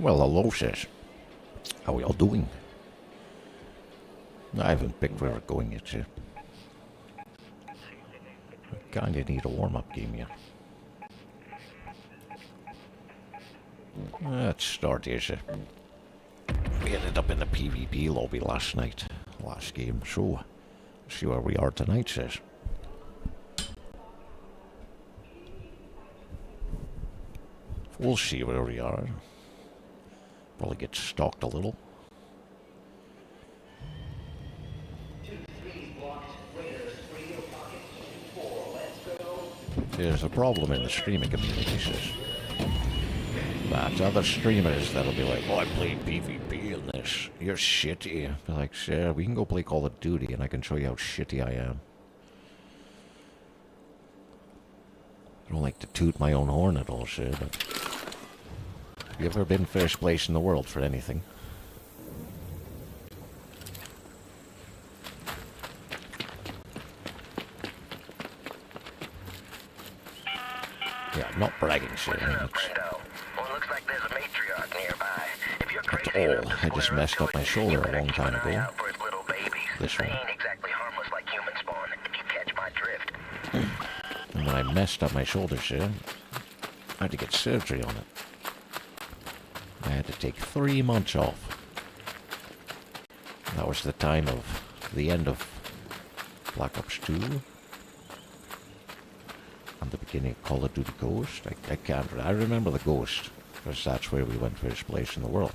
Well, hello, sis. How are y'all doing? I haven't picked where we're going yet, sir. I kinda need a warm-up game here. Let's start here, sir. We ended up in the PvP lobby last night. Last game, so see where we are tonight, sis. We'll see where we are. Probably get stalked a little. There's a problem in the streaming community, sis. But other streamers that'll be like, oh, I played PvP in this. You're shitty. Be like, sure, we can go play Call of Duty and I can show you how shitty I am. I don't like to toot my own horn at all, sir, but have you ever been first place in the world for anything? Yeah, I'm not bragging, sir. That's all. I just messed up my shoulder a long time ago. This one. And when I messed up my shoulder, sir, I had to get surgery on it. I had to take 3 months off. That was the time of the end of Black Ops 2 and the beginning of Call of Duty Ghost. I remember the Ghost, because that's where we went first place in the world.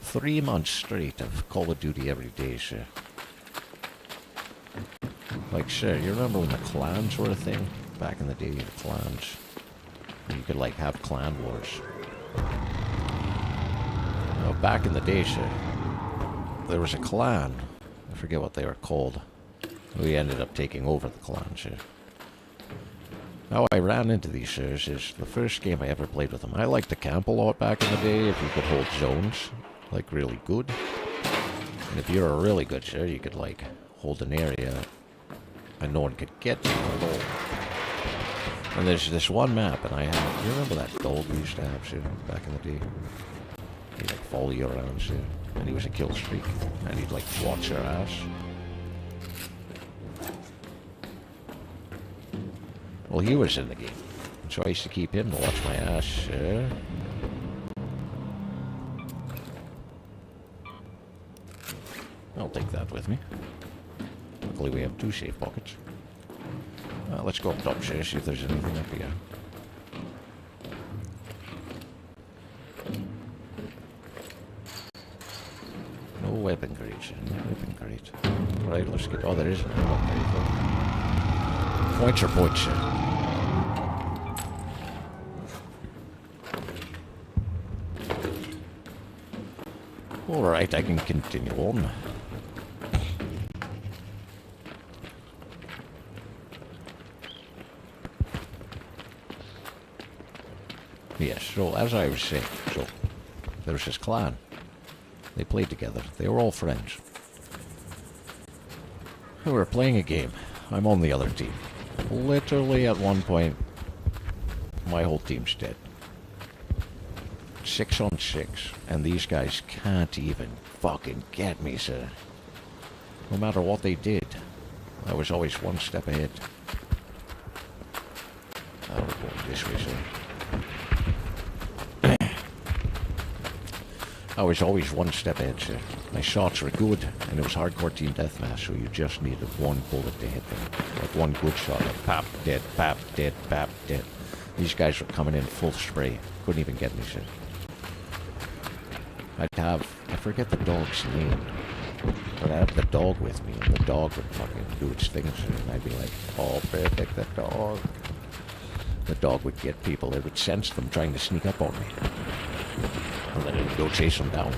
3 months straight of Call of Duty every day, sir. Like, sir, you remember when the clans were a thing? Back in the day, the clans. You could, like, have clan wars. Now, back in the day, sir, there was a clan. I forget what they were called. We ended up taking over the clan, sir. How I ran into these, sirs, is the first game I ever played with them. I liked to camp a lot back in the day if you could hold zones, like, really good. And if you were really good, sir, you could, like, hold an area and no one could get you at all. And there's this one map, and you remember that dog we used to have, sir, back in the day? He'd, like, follow you around, sir, and he was a kill streak, and he'd, like, watch your ass. Well, he was in the game, so I used to keep him to watch my ass, sir. I'll take that with me. Luckily we have 2 safe pockets. Let's go up top, sir, see if there's anything up here. No weapon crate, sir, no weapon crate. Right, let's get... Oh, there is an ammo crate. Points are points, sir. Alright, I can continue on. Yes, so as I was saying, so there was this clan. They played together. They were all friends. We were playing a game. I'm on the other team. Literally at one point, my whole team's dead. 6 on 6, and these guys can't even fucking get me, sir. No matter what they did, I was always one step ahead. We're going this way, sir. I was always one step ahead, sir. My shots were good, and it was hardcore team deathmatch, so you just needed one bullet to hit them. Like one good shot, like pap, dead, pap, dead, pap, dead. These guys were coming in full spray. Couldn't even get me, sir. I forget the dog's name, but I'd have the dog with me, and the dog would fucking do its thing, sir, and I'd be like, oh, perfect, the dog. The dog would get people, it would sense them trying to sneak up on me. And then it would go chase them down.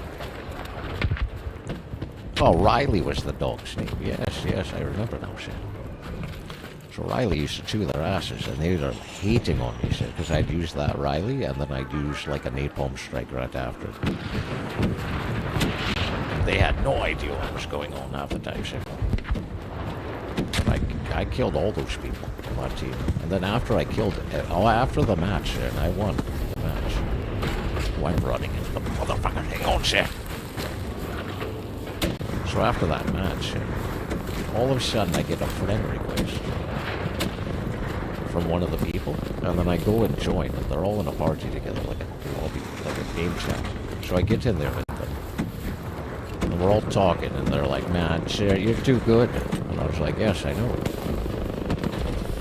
Oh, Riley was the dog's name. Yes, I remember now, sir. So Riley used to chew their asses, and they were hating on me, sir, because I'd use that Riley, and then I'd use, like, a napalm strike right after. They had no idea what was going on half the time, sir. I killed all those people on my team. And then after I killed it, after the match, sir, and I won the match, So I'm running into the motherfucker. Hang on, shit. So after that match, all of a sudden I get a friend request from one of the people, and then I go and join, and they're all in a party together, like a game chat. So I get in there with them, and we're all talking, and they're like, "Man, sir, you're too good." And I was like, "Yes, I know."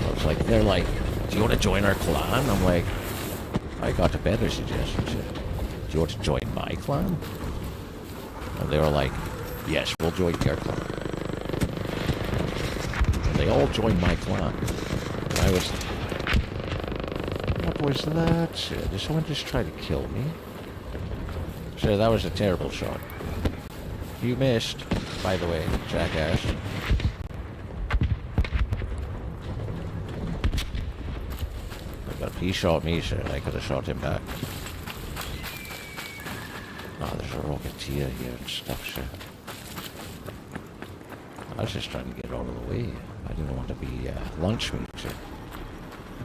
I was like, they're like, "Do you want to join our clan?" I'm like, I got a better suggestion, sir. Do you want to join my clan? And they were like, "Yes, we'll join your clan." And they all joined my clan. And I was, what was that, sir? Did someone just try to kill me? Sir, that was a terrible shot. You missed, by the way, jackass. But if he shot me, sir, I could have shot him back. Oh, there's a rocketeer here and stuff, sir. I was just trying to get out of the way. I didn't want to be lunch meat, sir.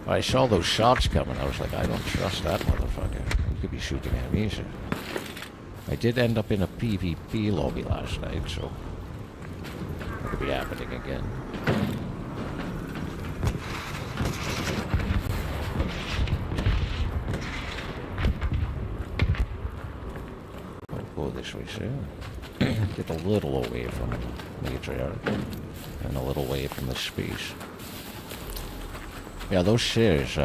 I saw those shots coming. I was like, I don't trust that motherfucker. He could be shooting at me, sir. I did end up in a PvP lobby last night, so it could be happening again. I'll go this way, sir. Get a little away from the matriarch and a little away from the space. Yeah, those shares,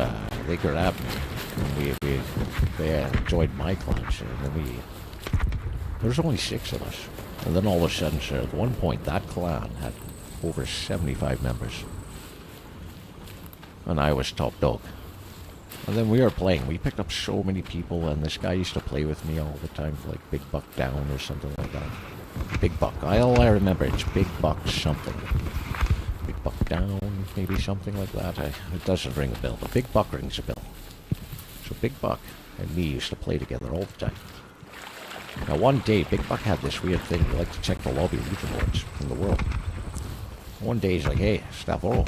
they grabbed me. And they joined my clan, sir. And then there was only 6 of us. And then all of a sudden, sir, at one point, that clan had over 75 members. And I was top dog. And then we were playing. We picked up so many people, and this guy used to play with me all the time, like Big Buck Down or something like that. Big Buck. All I remember, it's Big Buck something. Big Buck Down, maybe something like that. It doesn't ring a bell, but Big Buck rings a bell. So Big Buck and me used to play together all the time. Now one day, Big Buck had this weird thing. He liked to check the lobby leaderboards in the world. One day he's like, "Hey, Staforo."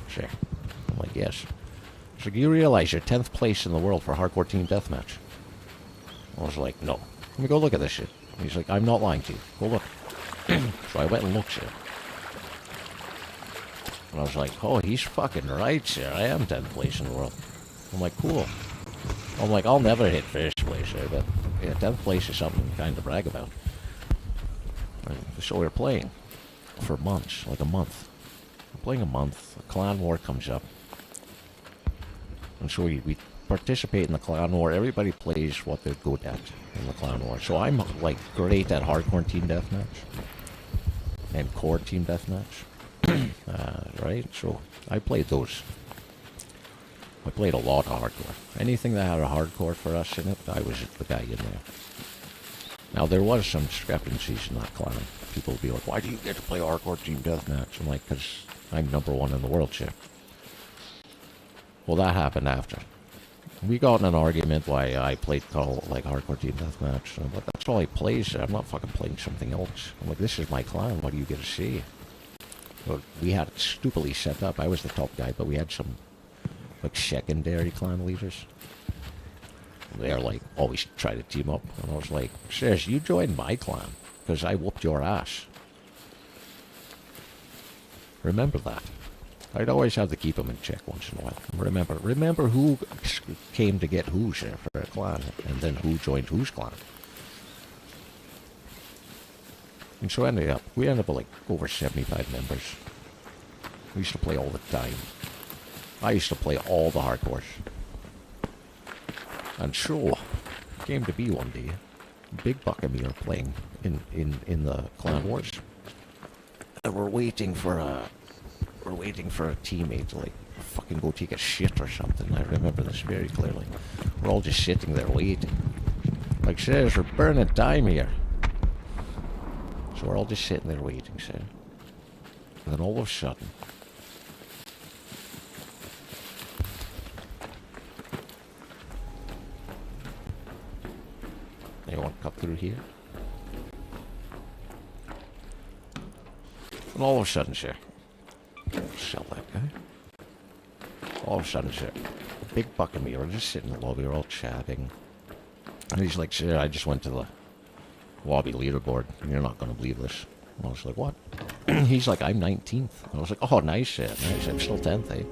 Sure. I'm like, "Yes." He's like, "You realize you're 10th place in the world for hardcore team deathmatch?" I was like, "No." "Let me go look at this shit." He's like, "I'm not lying to you. Go look." So I went and looked, sir. And I was like, "Oh, he's fucking right, sir. I am 10th place in the world." I'm like, "Cool." I'm like, "I'll never hit first place, sir, but yeah, 10th place is something kind to brag about." So we were playing for months, like a month. We're playing a month. A clan war comes up. And so we participate in the clan war. Everybody plays what they're good at in the clan war. So I'm like great at hardcore team deathmatch and core team deathmatch. Right? So I played those. I played a lot of hardcore. Anything that had a hardcore for us in it, I was the guy in there. Now there was some discrepancies in that clan. People would be like, "Why do you get to play hardcore team deathmatch?" I'm like, "Because I'm #1 in the world, shit." Well, that happened after. We got in an argument why I played like hardcore team deathmatch. I'm like, "That's all I play, sir. I'm not fucking playing something else." I'm like, "This is my clan. What do you get to see?" Well, we had it stupidly set up. I was the top guy, but we had some like secondary clan leaders. They're like always try to team up, and I was like, "Sirs, you joined my clan because I whooped your ass. Remember that." I'd always have to keep them in check once in a while. Remember who came to get who, sir, for a clan, and then who joined whose clan. And so we ended up with like over 75 members. We used to play all the time. I used to play all the hardcores. And so, it came to be one day, Big Buck and me are playing in the clan wars. And we're waiting for a teammate to like fucking go take a shit or something. I remember this very clearly. We're all just sitting there waiting. Like, "Sirs, we're burning time here." So we're all just sitting there waiting, sir. And then all of a sudden, anyone cut through here? And all of a sudden, sir, sell that guy. All of a sudden, sir, Big Buck and me were just sitting in the lobby, we were all chatting. And he's like, sure, I just went to the lobby leaderboard. You're not going to believe this. I was like, what? He's like, I'm 19th. I was like, oh, nice, sir. Nice. I'm still 10th, eh?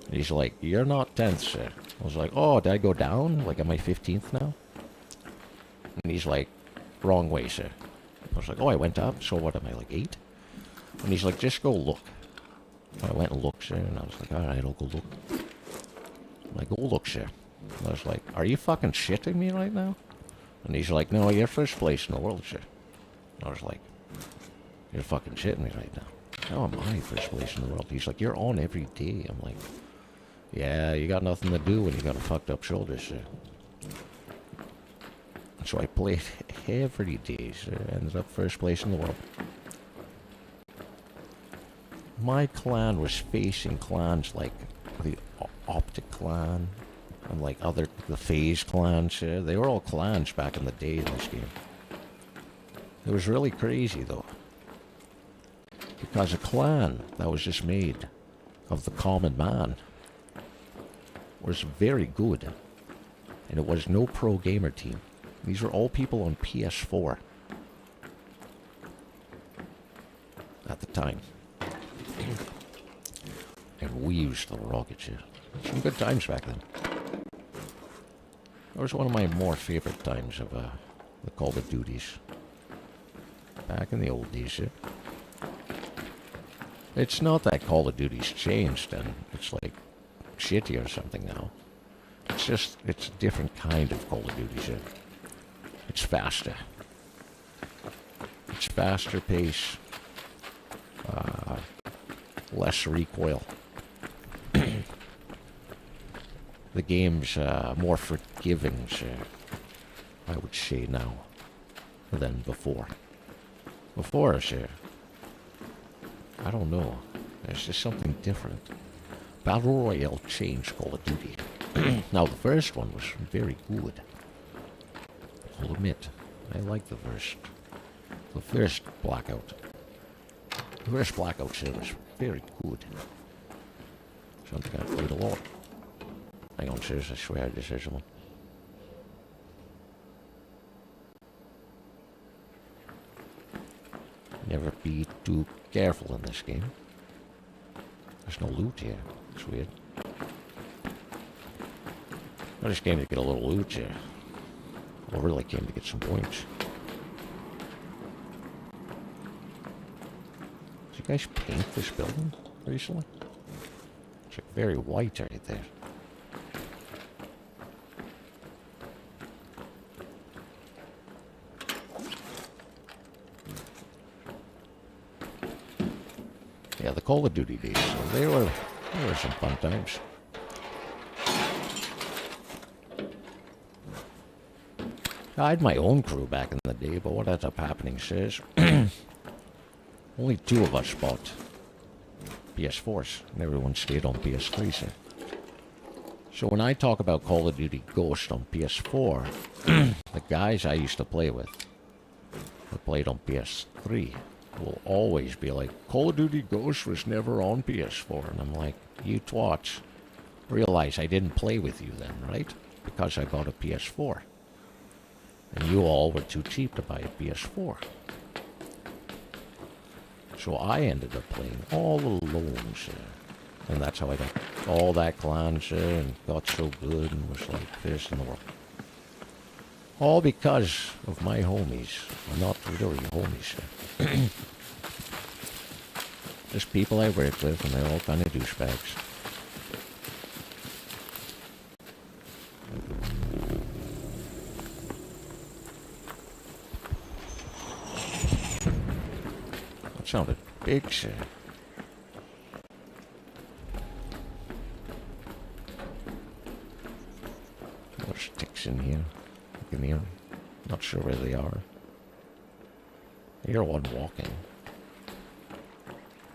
And he's like, you're not 10th, sir. I was like, oh, did I go down? Like, am I 15th now? And he's like, wrong way, sir. I was like, oh, I went up. So what am I, like 8? And he's like, just go look. And I went and looked, sir. And I was like, all right, I'll go look. I'm like, go look, sir. And I was like, are you fucking shitting me right now? And he's like, no, you're first place in the world, sir. I was like, you're fucking shitting me right now. How am I first place in the world? He's like, you're on every day. I'm like, yeah, you got nothing to do when you got a fucked up shoulder, sir. So I played every day, sir. Ended up first place in the world. My clan was facing clans like the Optic clan and like the Phase clan, sir. They were all clans back in the day in this game. It was really crazy, though. Because a clan that was just made of the common man was very good. And it was no pro gamer team. These were all people on PS4 at the time. And we used the rocket ship. Some good times back then. That was one of my more favorite times of the Call of Duties. Back in the old days, yeah. It's not that Call of Duty's changed and it's like shitty or something now. It's just, it's a different kind of Call of Duty, yeah. It's faster. It's faster pace. Less recoil. The game's more forgiving, I would say now, than before. Before, I don't know. There's just something different. Battle Royale changed Call of Duty. Now, the first one was very good. I'll admit, I like the first Blackout. The first Blackout was very good. Something I played a lot. Hang on, sirs, I swear this is one. Never be too careful in this game. There's no loot here. It's weird. I just came to get a little loot here. Well, really came to get some points. Did you guys paint this building recently? It's like very white right there. Yeah, the Call of Duty days, so they were some fun times. I had my own crew back in the day, but what ended up happening is only 2 of us bought PS4s, and everyone stayed on PS3s. So when I talk about Call of Duty Ghost on PS4, the guys I used to play with, who played on PS3, will always be like, Call of Duty Ghost was never on PS4. And I'm like, you twats realize I didn't play with you then, right? Because I bought a PS4. And you all were too cheap to buy a PS4. So I ended up playing all alone, sir. And that's how I got all that clan, sir, and got so good and was like first in the world. All because of my homies. Well, not really homies, sir. Just people I work with, and they're all kind of douchebags. That sounded big, sir. There's ticks in here. You can hear them. Not sure where they are. I hear one walking.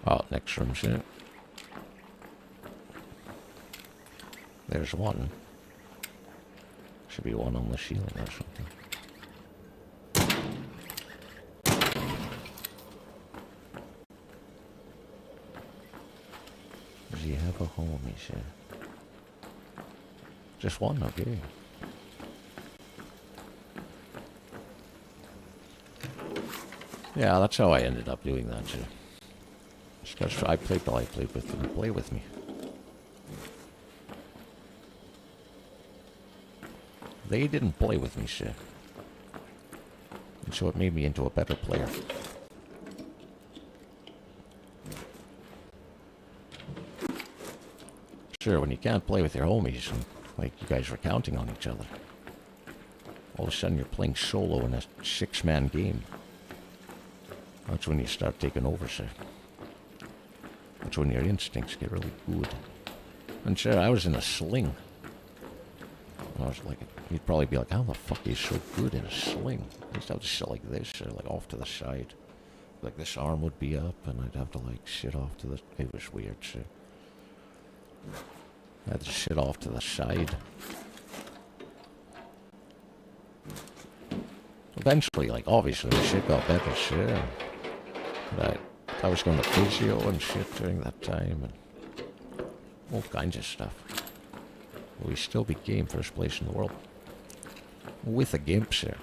Oh, next room, sir. There's one. Should be one on the ceiling or something. Does he have a home, he said? Just one, okay. Yeah, that's how I ended up doing that, too. Just because I played with them to play with me. They didn't play with me, sir. And so it made me into a better player. Sure, when you can't play with your homies, and, like you guys were counting on each other, all of a sudden you're playing solo in a 6-man game. That's when you start taking over, sir. That's when your instincts get really good. And sure, I was in a sling. And I was like, you'd probably be like, how the fuck are you so good in a sling? I used to have to sit like this, or like off to the side. Like this arm would be up, and I'd have to like sit off to the... It was weird, sir. I had to sit off to the side. Eventually, like, obviously, the shit got better, sure. But I was going to physio and shit during that time, and all kinds of stuff. We still became first place in the world. With a gimp, sir.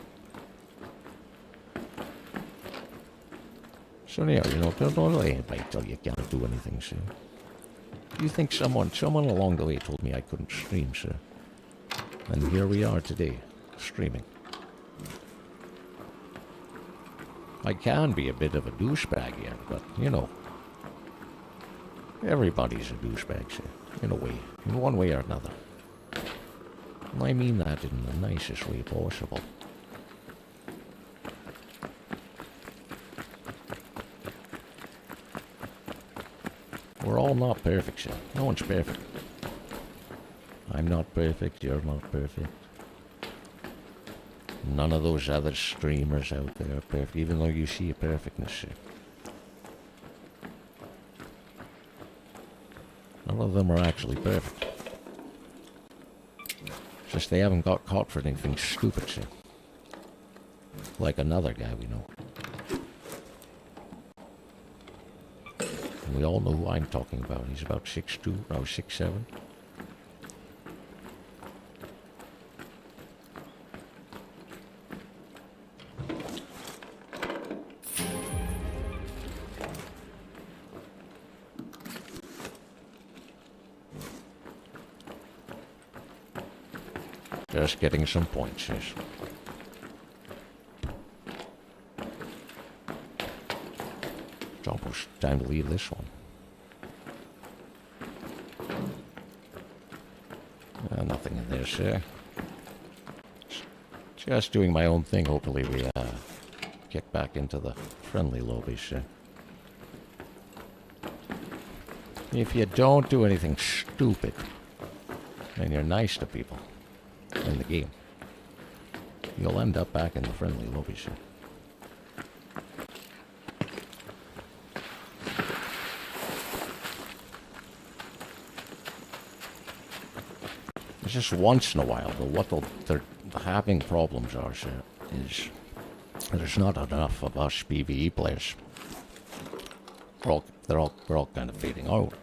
So anyhow, you know, don't let anybody tell you can't do anything, sir. You think someone along the way told me I couldn't stream, sir. And here we are today, streaming. I can be a bit of a douchebag here, but, you know, everybody's a douchebag, sir, in a way, in one way or another. And I mean that in the nicest way possible. We're all not perfect, sir. No one's perfect. I'm not perfect, you're not perfect. None of those other streamers out there are perfect, even though you see a perfectness, sir. None of them are actually perfect. It's just they haven't got caught for anything stupid, sir. Like another guy we know. And we all know who I'm talking about. He's about 6'2", no, 6'7". Just getting some points, yes. It's almost time to leave this one. Nothing in there, sir. Just doing my own thing. Hopefully we get back into the friendly lobby, sir. If you don't do anything stupid, and you're nice to people in the game, you'll end up back in the friendly lobby, sir. It's just once in a while, though, what they're having problems are, sir, is there's not enough of us PvE players. We're all kind of fading out.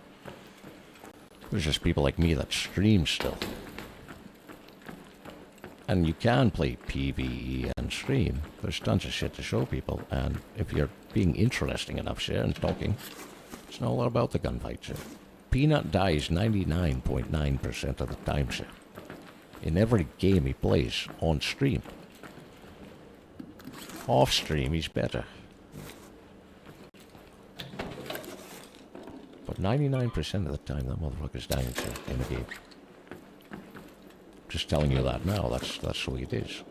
There's just people like me that stream still. And you can play PvE and stream. There's tons of shit to show people, and if you're being interesting enough, sir, and talking, it's not all about the gunfight, sir. Peanut dies 99.9% of the time, sir. In every game he plays on stream. Off stream, he's better. But 99% of the time, that motherfucker's dying, sir, in a game. Just telling you that now, that's the way it is.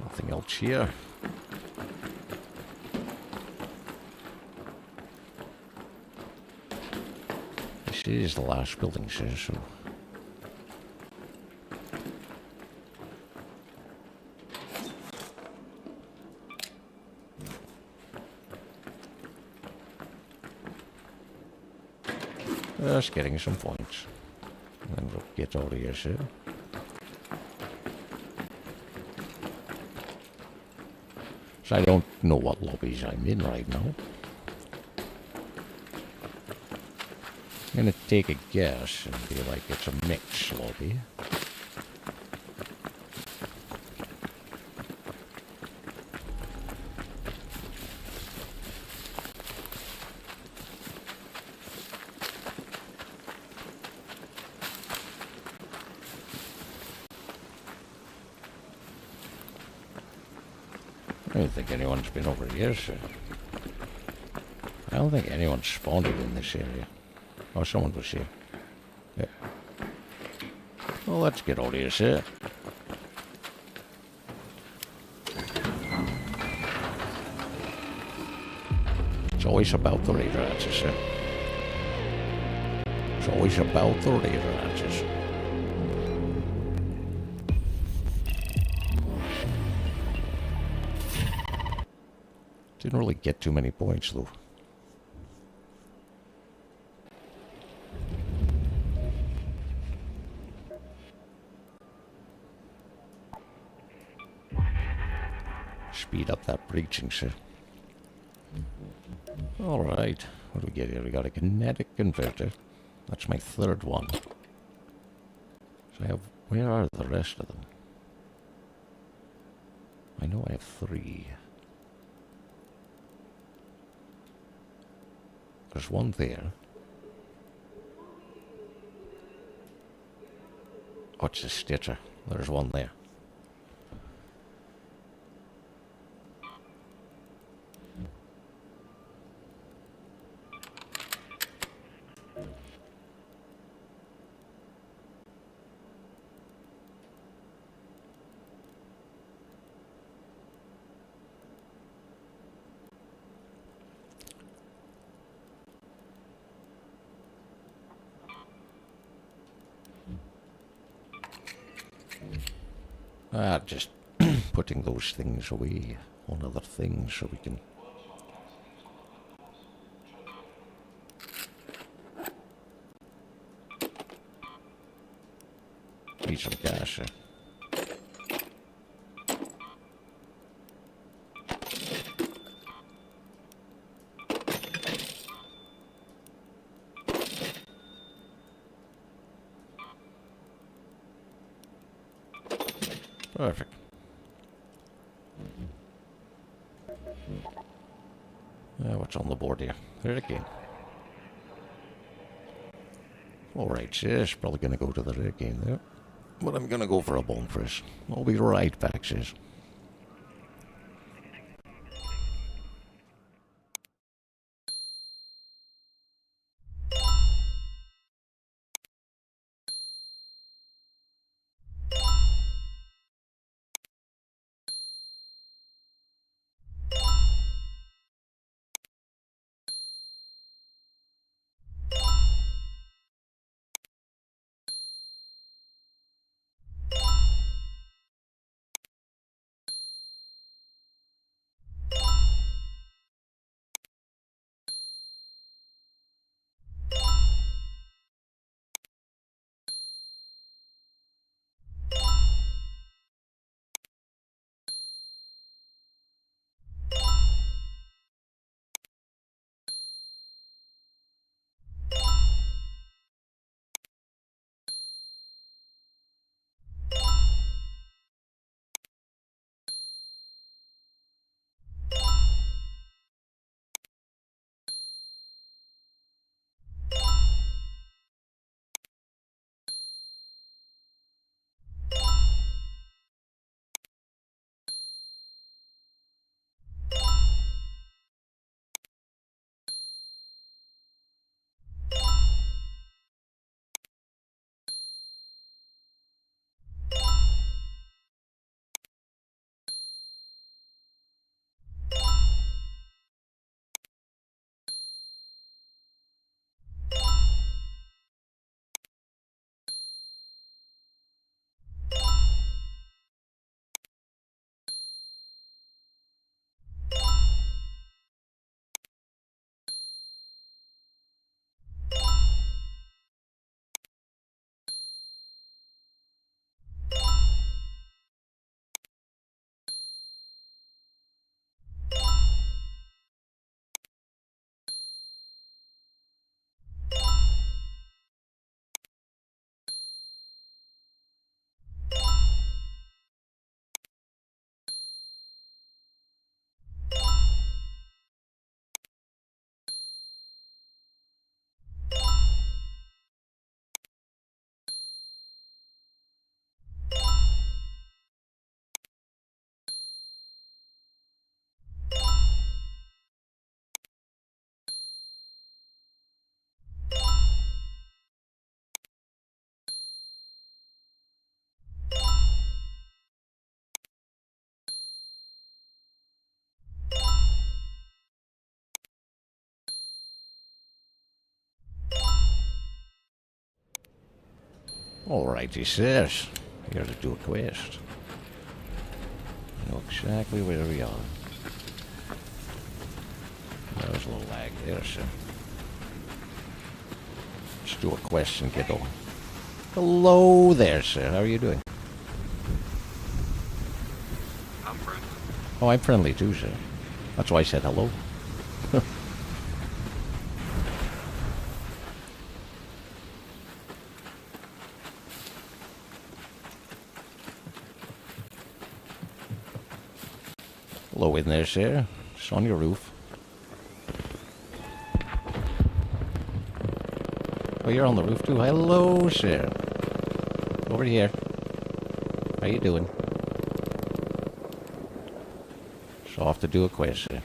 Nothing else here. This is the last building, sir, so... Just getting some points. And then we'll get out of here, sir. So I don't know what lobbies I'm in right now. I'm gonna take a guess and be like it's a mixed lobby. I don't think anyone's been over here, sir. I don't think anyone's spawned in this area. Oh, someone was here. Yeah. Well, let's get out of here, sir. It's always about the radar answers, sir. It's always about the radar answers. Didn't really get too many points, though. Speed up that breaching, sir. Alright, what do we get here? We got a kinetic converter. That's my third one. So I have... Where are the rest of them? I know I have 3. There's one there. Oh, it's a stitcher. There's one there. Just putting those things away on other things so we can... Need some gas. Perfect. What's on the board here? Hurricane. Alright, sis. Probably gonna go to the hurricane there. But I'm gonna go for a bone first. I'll be right back, sis. Alrighty, sis. Here to do a quest. I know exactly where we are. There's a little lag there, sir. Let's do a quest and get on. Hello there, sir. How are you doing? I'm friendly. Oh, I'm friendly too, sir. That's why I said hello. Hello in there, sir. It's on your roof. Oh, you're on the roof too. Hello, sir. Over here. How you doing? So off to do a quest, sir.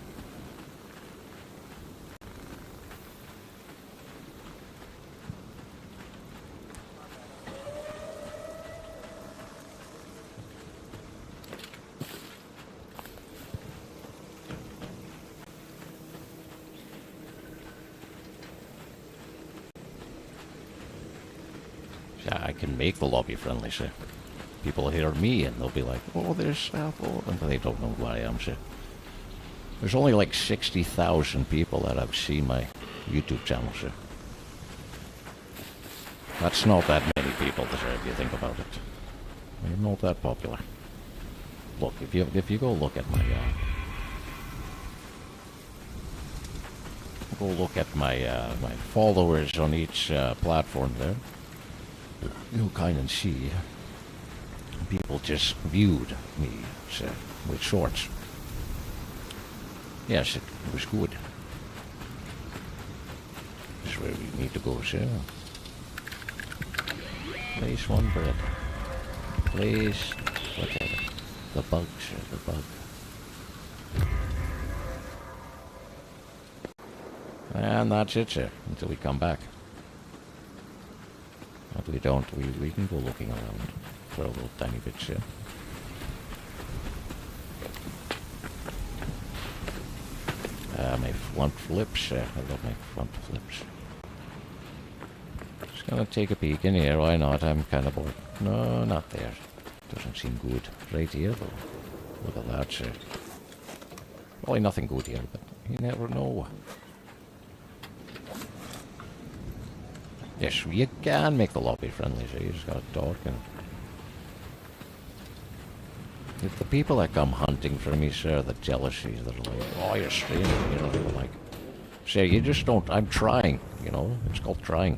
Yeah, I can make the lobby friendly, sir. People hear me and they'll be like, oh, there's Staforo. And they don't know who I am, sir. There's only like 60,000 people that have seen my YouTube channel, sir. That's not that many people, sir, if you think about it. I'm not that popular. Look, if you go look at my my followers on each platform there, you'll kind of see people just viewed me, sir, with shorts. Yes, it was good. This is where we need to go, sir. Place one bread. Place, whatever. The bug, sir, the bug. And that's it, sir, until we come back. If we don't, we can go looking around for a little tiny bit, sir. My front flips, sir. I love my front flips. Just gonna take a peek in here, why not? I'm kind of bored. No, not there. Doesn't seem good. Right here, though. Look at that, sir. Probably nothing good here, but you never know. Yes, you can make the lobby friendly, so you just gotta talk and... If the people that come hunting for me, sir, the jealousy, they're like, oh, you're streaming, you know, they're like... Sir, you just don't... I'm trying, you know? It's called trying.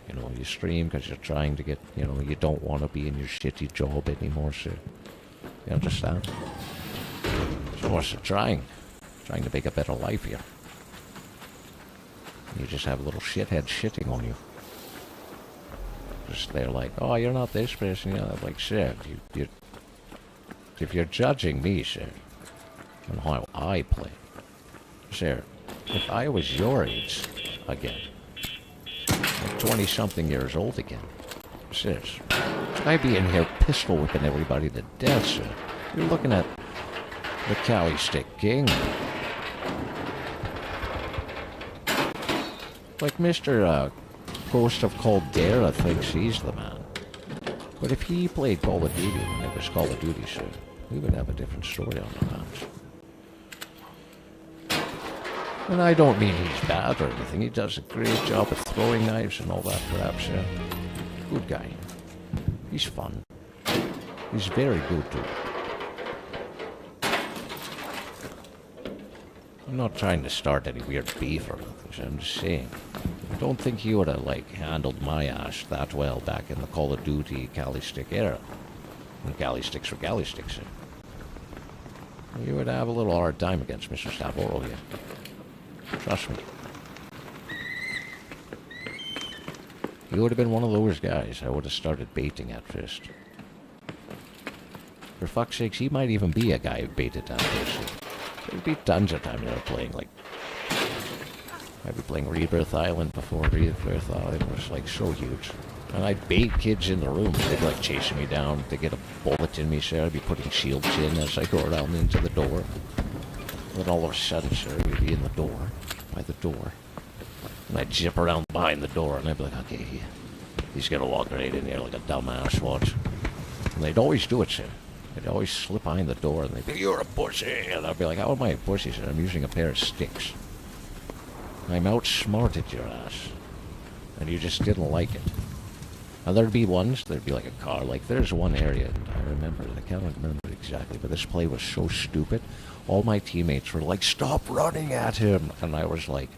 You know, you stream because you're trying to get, you know, you don't want to be in your shitty job anymore, sir. You understand? So what's it trying? Trying to make a better life here. You just have a little shithead shitting on you. Just they're like, oh, you're not this person. You know, like, sir, if you're judging me, sir, on how I play, sir, if I was your age again, like 20-something years old again, sir, I'd be in here pistol whipping everybody to death, sir. You're looking at the Cali Stick King. Like Mr. Ghost of Caldera thinks he's the man. But if he played Call of Duty when it was Call of Duty, sir, we would have a different story on our hands. And I don't mean he's bad or anything. He does a great job at throwing knives and all that crap, sir. Good guy. He's fun. He's very good, too. I'm not trying to start any weird beef or anything, sir. I'm just saying. I don't think he would have, like, handled my ass that well back in the Call of Duty Cali Stick era. When Cali Sticks were Cali Sticks, sir. You would have a little hard time against Mr. Staforo here. Trust me. He would have been one of those guys I would have started baiting at first. For fuck's sakes, he might even be a guy who baited at first. There'd be tons of time they were playing, like... I'd be playing Rebirth Island before Rebirth Island was, like, so huge. And I'd bait kids in the room. They'd, like, chasing me down. They'd get a bullet in me, sir. I'd be putting shields in as I go around into the door. Then all of a sudden, sir, we'd be in the door. By the door. And I'd zip around behind the door, and I'd be like, okay, He's gonna walk right in there like a dumbass, watch. And they'd always do it, sir. They'd always slip behind the door and they'd be, "You're a pussy." And I'd be like, "How am I a pussy, sir? I'm using a pair of sticks. I'm outsmarted your ass. And you just didn't like it." And there'd be like a car. Like, there's one area, and I can't remember it exactly, but this play was so stupid. All my teammates were like, "Stop running at him." And I was like,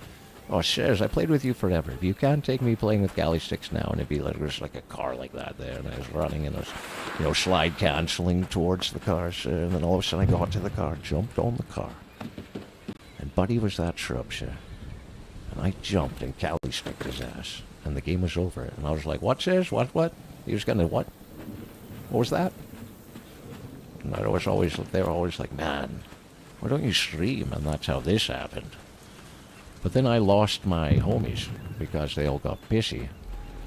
"Oh, sirs, I played with you forever. If you can't take me playing with galley sticks now," and it'd be like, there's like a car like that there, and I was running, and I was, slide canceling towards the cars, and then all of a sudden I got to the car, jumped on the car, and Buddy was that shrub, sir. And I jumped and Callie sticked his ass. And the game was over. And I was like, "What, sirs? What? He was gonna what? What was that?" And they were always like, "Man, why don't you stream?" And that's how this happened. But then I lost my homies because they all got pissy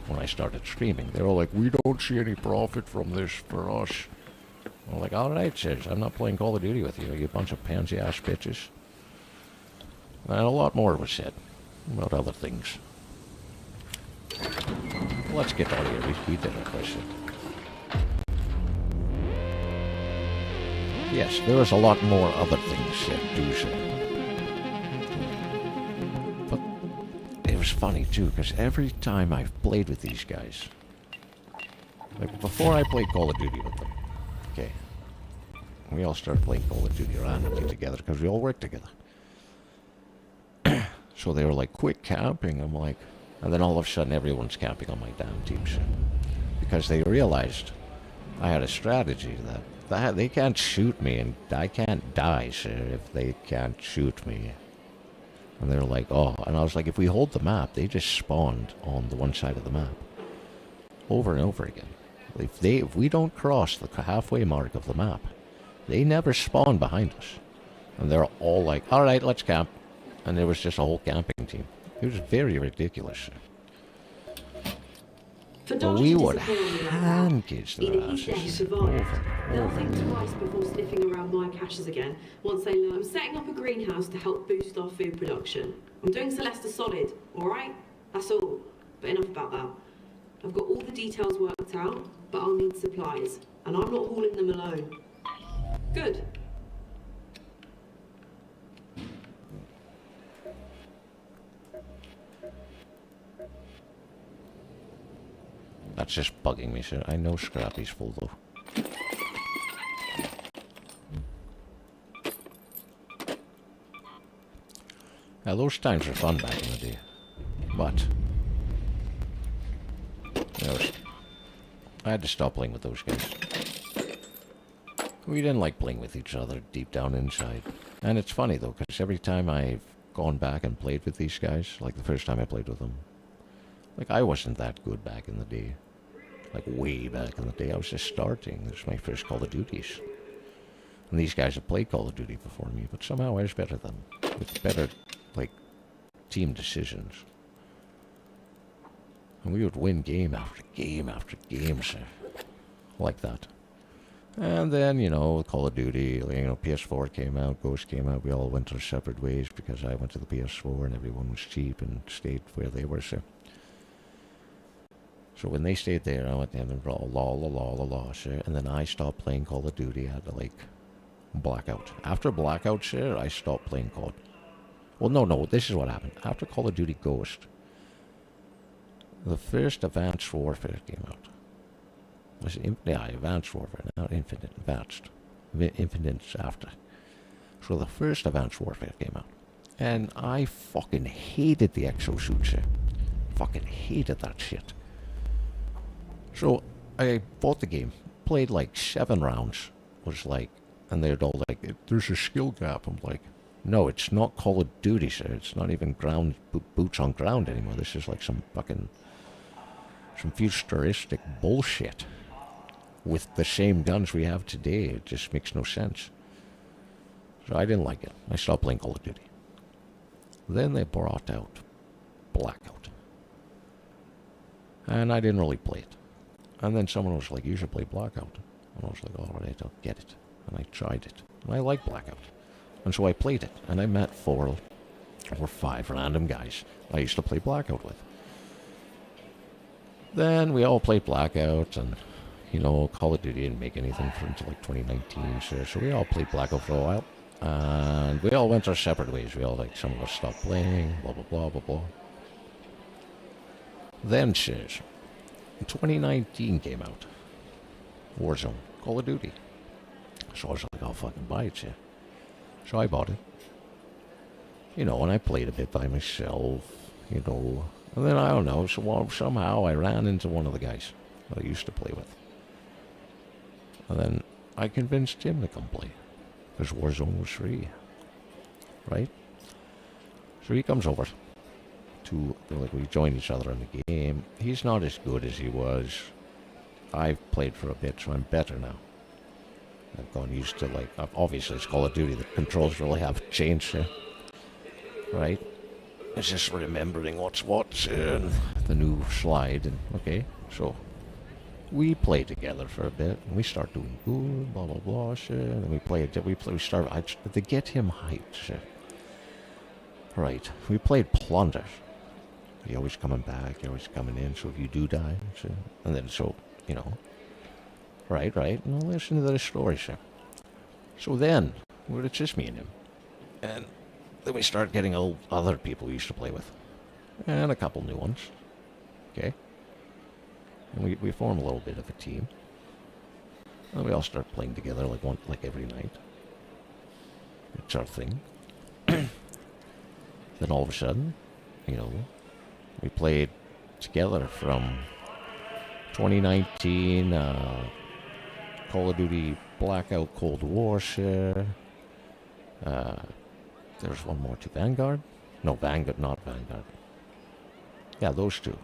when I started streaming. They were like, "We don't see any profit from this for us." I'm like, "All right, sirs, I'm not playing Call of Duty with you, you bunch of pansy-ass bitches." And a lot more was said about other things. Let's get out of here. We did our question. Yes, there was a lot more other things said, do say. But it was funny, too, because every time I've played with these guys, like before I played Call of Duty with them, okay, we all started playing Call of Duty randomly together because we all worked together. So they were like, "Quit camping." I'm like, and then all of a sudden everyone's camping on my damn team, sir. Because they realized I had a strategy that they can't shoot me and I can't die, sir, if they can't shoot me. And they're like, "Oh," and I was like, if we hold the map, they just spawned on the one side of the map. Over and over again. If we don't cross the halfway mark of the map, they never spawn behind us. And they're all like, "All right, let's camp." And there was just a whole camping team. It was very ridiculous. But we would hand-kids their asses over. They'll think twice before sniffing around my caches again once they learn I'm setting up a greenhouse to help boost our food production. I'm doing Celeste solid, alright? That's all. But enough about that. I've got all the details worked out, but I'll need supplies. And I'm not hauling them alone. Good. That's just bugging me, sir. I know Scrappy's full, though. Now, those times were fun back in the day. But I had to stop playing with those guys. We didn't like playing with each other deep down inside. And it's funny, though, because every time I've gone back and played with these guys, like the first time I played with them, like, I wasn't that good back in the day. Like, way back in the day. I was just starting. This was my first Call of Duties. And these guys have played Call of Duty before me, but somehow I was better than them. With better, like, team decisions. And we would win game after game after game, sir. Like that. And then, Call of Duty, PS4 came out, Ghost came out. We all went our separate ways because I went to the PS4 and everyone was cheap and stayed where they were, sir. So when they stayed there, I went to them and la, sir. And then I stopped playing Call of Duty. I had to, blackout. After blackout, sir, I stopped playing COD. Well, no, this is what happened. After Call of Duty Ghost, the first Advanced Warfare came out. Advanced Warfare, not Infinite, Advanced. Infinite's after. So the first Advanced Warfare came out. And I fucking hated the exosuit, sir. Fucking hated that shit. So I bought the game, played 7 rounds, and they're all like, "There's a skill gap." I'm like, no, it's not Call of Duty, sir. It's not even boots on ground anymore. This is some futuristic bullshit with the same guns we have today. It just makes no sense. So I didn't like it. I stopped playing Call of Duty. Then they brought out Blackout. And I didn't really play it. And then someone was like, "You should play Blackout." And I was like, "All right, I'll get it." And I tried it. And I like Blackout. And so I played it. And I met 4 or 5 random guys I used to play Blackout with. Then we all played Blackout, and you know, Call of Duty didn't make anything for until like 2019, so we all played Blackout for a while. And we all went our separate ways. We all, like, some of us stopped playing, blah, blah, blah, blah, blah. Then, shit, 2019 came out. Warzone, Call of Duty. So I was like, I'll fucking buy it, shit. So I bought it. You know, and I played a bit by myself, you know. And then, I don't know, so somehow I ran into one of the guys that I used to play with. And then I convinced him to come play. Because Warzone was free. Right? So he comes over to, like, we join each other in the game. He's not as good as he was. I've played for a bit, so I'm better now. I've gone used to, like, obviously it's Call of Duty. The controls really have changed, right? It's just remembering what's what, the new slide, and okay, so we play together for a bit, and we start doing good, blah blah blah, shit. And then we start to get him hyped, shit. Right, we played Plunder. You're always coming back, you're always coming in, so if you do die, shit. And then so, you know, right, and I'll listen to the story, shit. So then, well, it's just me and him. And then we start getting other people we used to play with. And a couple new ones. Okay? And we form a little bit of a team. And we all start playing together like every night. It's our thing. Then all of a sudden, you know, we played together from 2019, Call of Duty Blackout Cold War share. There's one more to Vanguard. No, Vanguard, not Vanguard. Yeah, those two.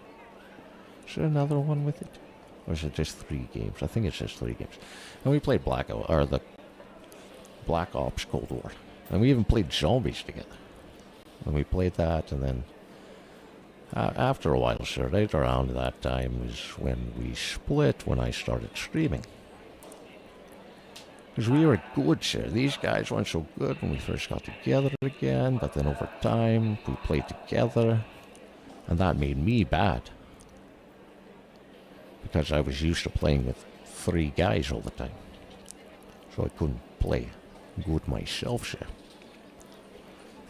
Is there another one with it? Or is it just 3 games? I think it's just 3 games. And we played Blackout, or the Black Ops Cold War. And we even played Zombies together. And we played that, and then after a while, sir, right around that time is when we split, when I started streaming. Because we were good, sir. These guys weren't so good when we first got together again, but then over time, we played together, and that made me bad. Because I was used to playing with 3 guys all the time. So I couldn't play good myself, sir.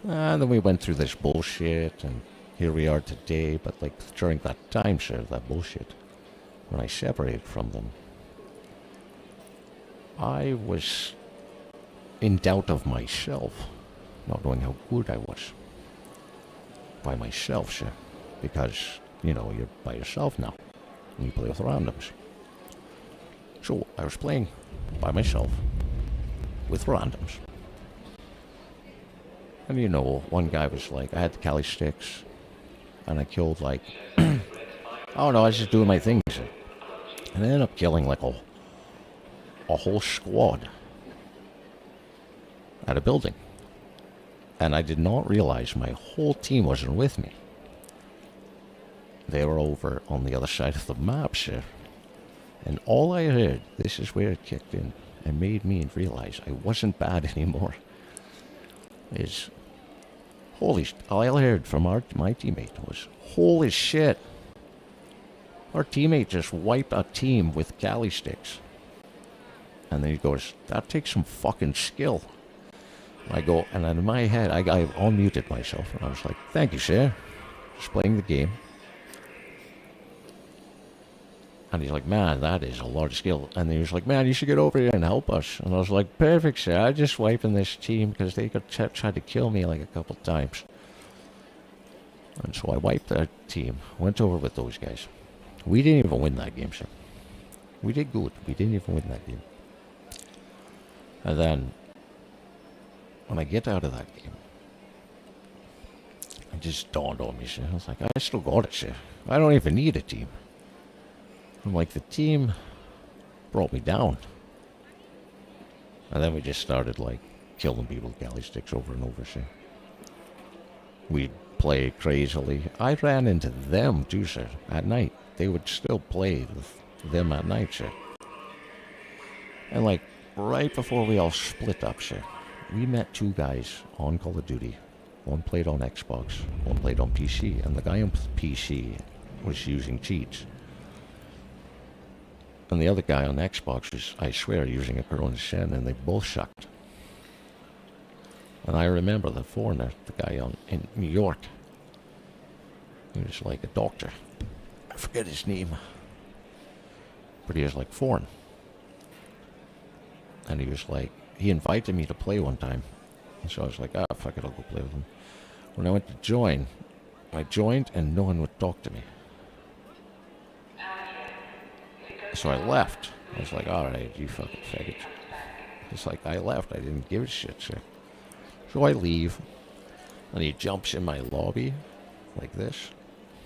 And then we went through this bullshit, and here we are today, but like during that time, sir, that bullshit, when I separated from them, I was in doubt of myself, not knowing how good I was by myself, sir, because, you know, you're by yourself now, and you play with randoms. So I was playing by myself with randoms. And you know, one guy was like, I had the Cali sticks, and I killed like, oh no, I was just doing my thing, sir. And I ended up killing like a whole squad at a building. And I did not realize my whole team wasn't with me. They were over on the other side of the map, sir. And all I heard, this is where it kicked in and made me realize I wasn't bad anymore, is, all I heard from my teammate was, holy shit, our teammate just wiped a team with Cali sticks. And then he goes, that takes some fucking skill. And I go, and in my head, I unmuted myself, and I was like, thank you, sir. Just playing the game. And he's like, man, that is a lot of skill. And he was like, man, you should get over here and help us. And I was like, perfect, sir. I'm just wiping this team because they tried to kill me like a couple times. And so I wiped that team, went over with those guys. We didn't even win that game, sir. We did good. We didn't even win that game. And then, when I get out of that game, it just dawned on me, sir. I was like, I still got it, sir. I don't even need a team. I'm like, the team brought me down. And then we just started, like, killing people with galley sticks over and over, sir. We'd play crazily. I ran into them, too, sir, at night. They would still play with them at night, sir. And, like, right before we all split up, sir, we met 2 guys on Call of Duty. One played on Xbox, one played on PC, and the guy on PC was using cheats. And the other guy on Xbox was, I swear, using a Corona Shen, and they both sucked. And I remember the foreigner, the guy in New York. He was like a doctor. I forget his name. But he was like foreign. And he was like, he invited me to play one time. And so I was like, ah, fuck it, I'll go play with him. When I went to join, I joined and no one would talk to me. So I left. I was like, alright, you fucking faggot. It's like, I left. I didn't give a shit, sir. So I leave. And he jumps in my lobby, like this.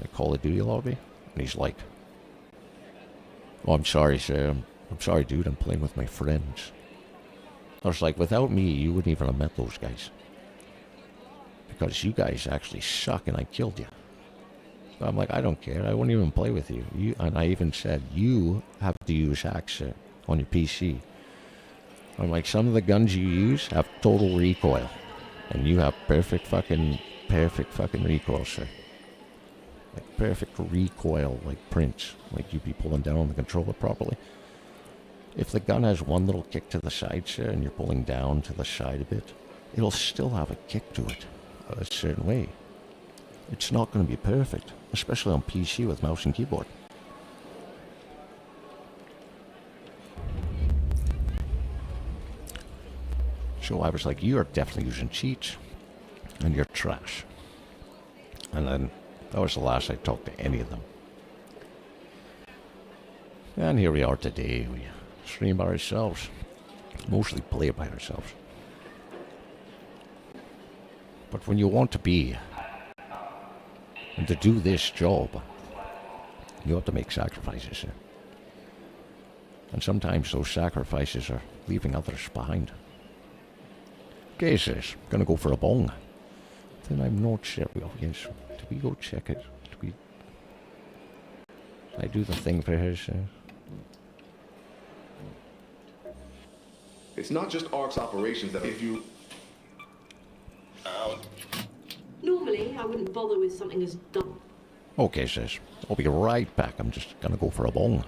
My Call of Duty lobby. And he's like, oh, I'm sorry, sir. I'm sorry, dude. I'm playing with my friends. I was like, without me, you wouldn't even have met those guys. Because you guys actually suck and I killed you. So I'm like, I don't care. I wouldn't even play with you. And I even said, you have to use hacks on your PC. I'm like, some of the guns you use have total recoil. And you have perfect fucking recoil, sir. Like perfect recoil, like Prince. Like you'd be pulling down on the controller properly. If the gun has one little kick to the side, sir, and you're pulling down to the side a bit, it'll still have a kick to it a certain way. It's not going to be perfect, especially on PC with mouse and keyboard. So I was like, you are definitely using cheats, and you're trash. And then that was the last I talked to any of them. And here we are today. We stream by ourselves. Mostly play by ourselves. But when you want to be, and to do this job, you have to make sacrifices. And sometimes those sacrifices are leaving others behind. Okay, says, gonna go for a bong. Then I'm not sure. Well, yes, do we go check it? I do the thing for her, sir. It's not just ARC's operations that if you... Normally, I wouldn't bother with something as dumb. Okay, sis. I'll be right back. I'm just gonna go for a bong.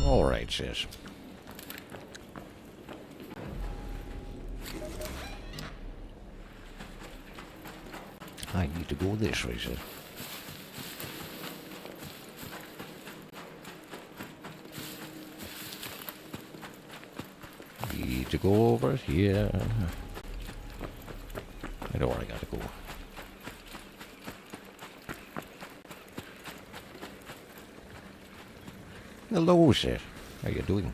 Alright, sis. I need to go this way, sis. need to go over here. I know where I gotta go. Hello, sir. How you doing?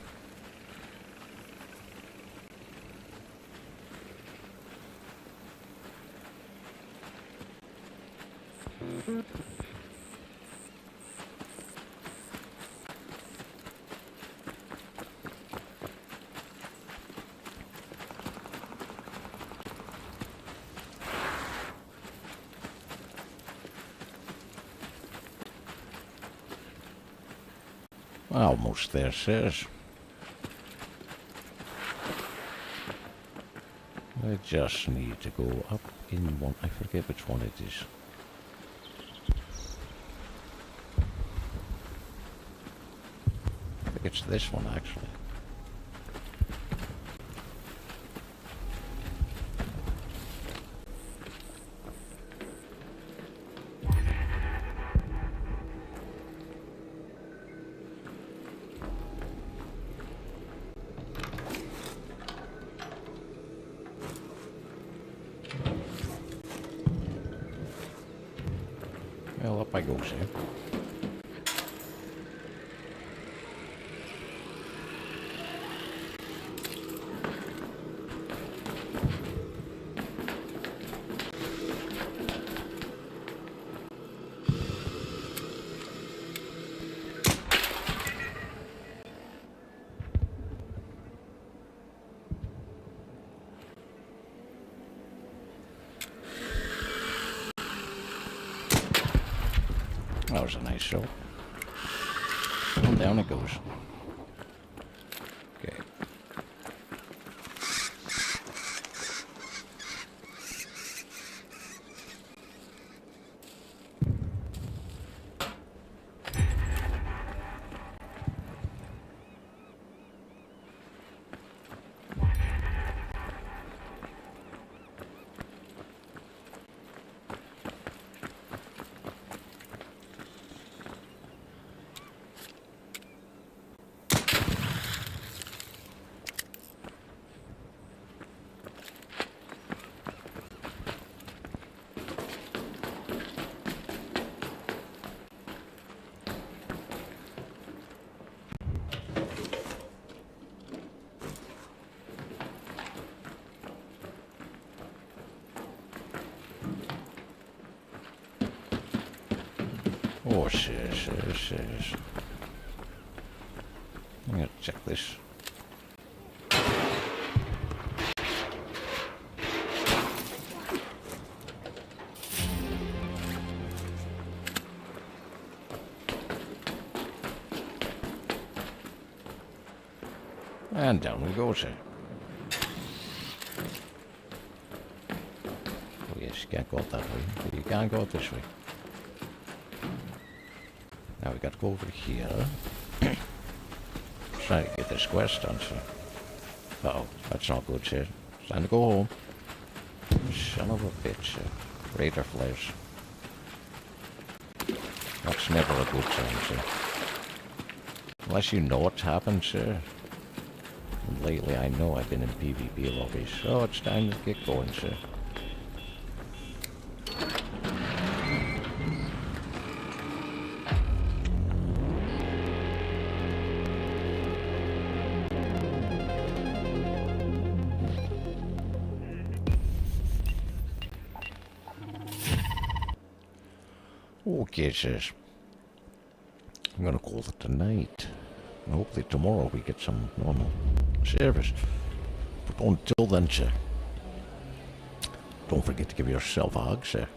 Almost there, sirs. I just need to go up in one. I forget which one it is. I think it's this one, actually. Well, up I go, sir. That was a nice shot. And down it goes. Okay. Oh, shit. I'm gonna check this. And down we go, sir. Oh yes, you can't go out that way. But you can't go out this way. Now we got to go over here. Trying to get this quest done, sir. Uh-oh, that's not good, sir. It's time to go home. Son of a bitch, sir. Raider flares. That's never a good sign, sir. Unless you know what's happened, sir. And lately I know I've been in PvP lobbies, so it's time to get going, sir. Okay, sirs. I'm gonna call it tonight. And hopefully tomorrow we get some normal service. But until then, sir, don't forget to give yourself a hug, sir.